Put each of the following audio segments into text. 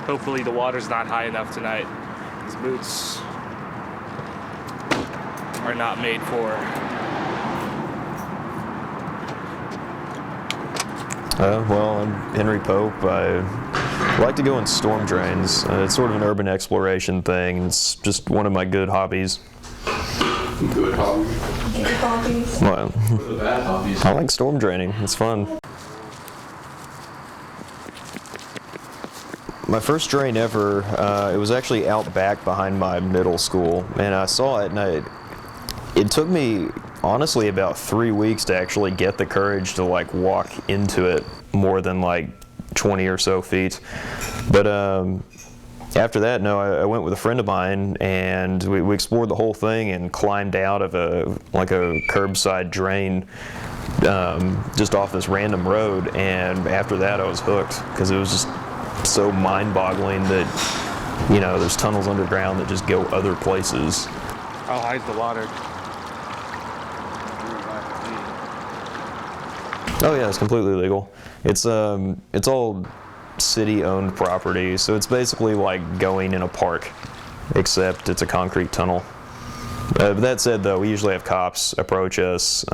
Hopefully the water's not high enough tonight. These boots are not made for. Well, I'm Henry Pope. I like to go in storm drains. It's sort of an urban exploration thing. It's just one of my good hobbies. Good hobbies. Good hobbies. Well, What are the bad hobbies? I like storm draining. It's fun. My first drain ever, it was actually out back behind my middle school, and I saw it, and it took me honestly about 3 weeks to actually get the courage to like walk into it more than like 20 or so feet. But after that, no, I went with a friend of mine, and we explored the whole thing and climbed out of a curbside drain just off this random road. And after that, I was hooked because it was just so mind-boggling that, you know, there's tunnels underground that just go other places. How high's the water? Oh yeah, it's completely legal. It's all city-owned property, so it's basically like going in a park, except it's a concrete tunnel. But that said, though, we usually have cops approach us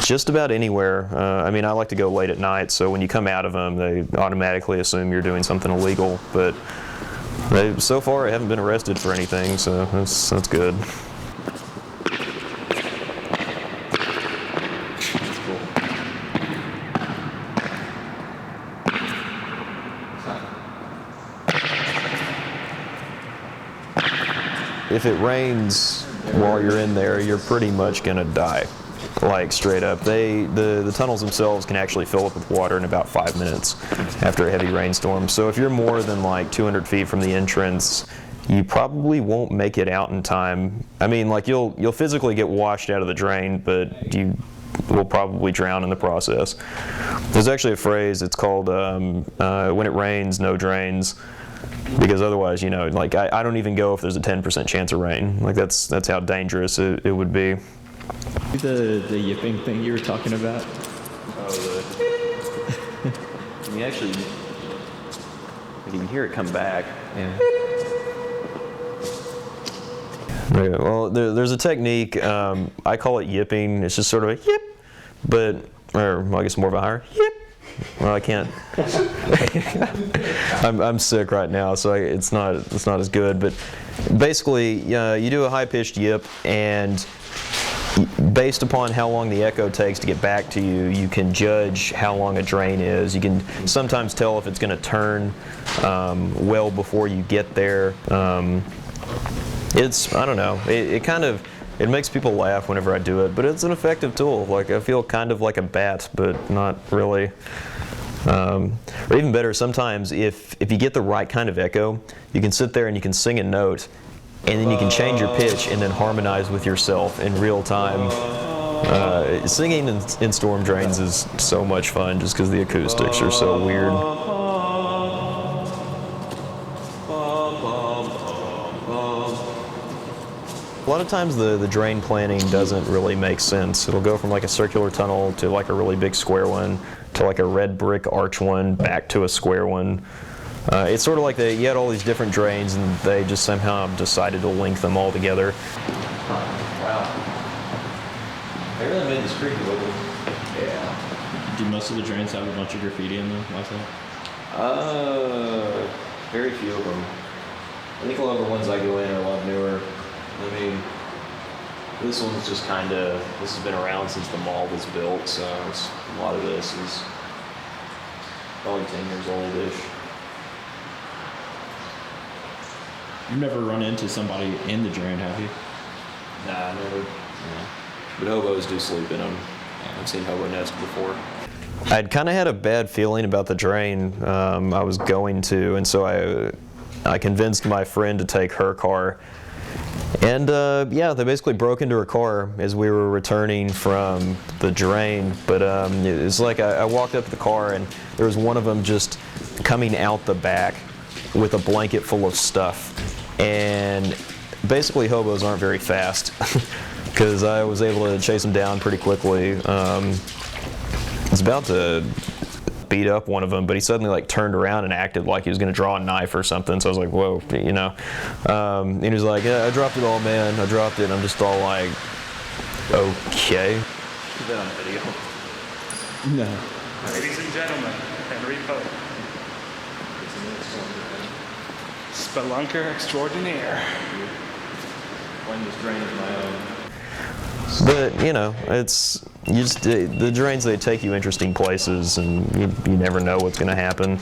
just about anywhere. I mean, I like to go late at night, so when you come out of them, they automatically assume you're doing something illegal. But so far, I haven't been arrested for anything, so that's good. If it rains while you're in there, you're pretty much gonna die, like straight up. The tunnels themselves can actually fill up with water in about 5 minutes after a heavy rainstorm. So if you're more than like 200 feet from the entrance, you probably won't make it out in time. I mean, like you'll physically get washed out of the drain, but you will probably drown in the process. There's actually a phrase, it's called when it rains, no drains. Because otherwise, you know, like I don't even go if there's a 10% chance of rain. Like that's how dangerous it would be. The yipping thing you were talking about? Can you actually, you can hear it come back. Yeah. Okay, well, there's a technique, I call it yipping. It's just sort of a yip, or I guess more of a higher yip. Well, I can't. I'm sick right now, so it's not as good. But basically, you do a high-pitched yip, and based upon how long the echo takes to get back to you, you can judge how long a drain is. You can sometimes tell if it's going to turn well before you get there. I don't know. It makes people laugh whenever I do it, but it's an effective tool. Like I feel kind of like a bat, but not really. Or even better, sometimes if you get the right kind of echo, you can sit there and you can sing a note, and then you can change your pitch and then harmonize with yourself in real time. Singing in storm drains is so much fun just because the acoustics are so weird. A lot of times the drain planning doesn't really make sense. It'll go from like a circular tunnel to like a really big square one to like a red brick arch one back to a square one. It's sort of like you had all these different drains and they just somehow decided to link them all together. Wow. They really made this creek look. Yeah. Do most of the drains have a bunch of graffiti in them like that? Very few of them. I think a lot of the ones I go in are a lot newer. I mean, this one's just this has been around since the mall was built, so a lot of this is probably 10 years old-ish. You've never run into somebody in the drain, have you? Nah, never. Yeah. But hobos do sleep in them. I've seen hobo nests before. I'd kind of had a bad feeling about the drain I was going to, and so I convinced my friend to take her car. And yeah, they basically broke into her car as we were returning from the drain. But it's like I walked up to the car and there was one of them just coming out the back with a blanket full of stuff. And basically hobos aren't very fast because I was able to chase them down pretty quickly. It's about to beat up one of them, but he suddenly like turned around and acted like he was going to draw a knife or something. So I was like, whoa, you know. And he was like, yeah, I dropped it all, man. I dropped it. And I'm just all like, okay. Is that on video? No. Ladies and gentlemen, Henry Pope. Spelunker extraordinaire. Playing this drain is my own. But you know, it's the drains. They take you interesting places, and you never know what's going to happen.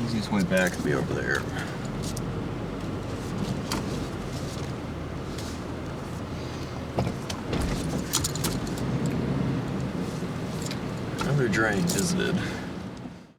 Easiest way back will be over there. Another drain visited.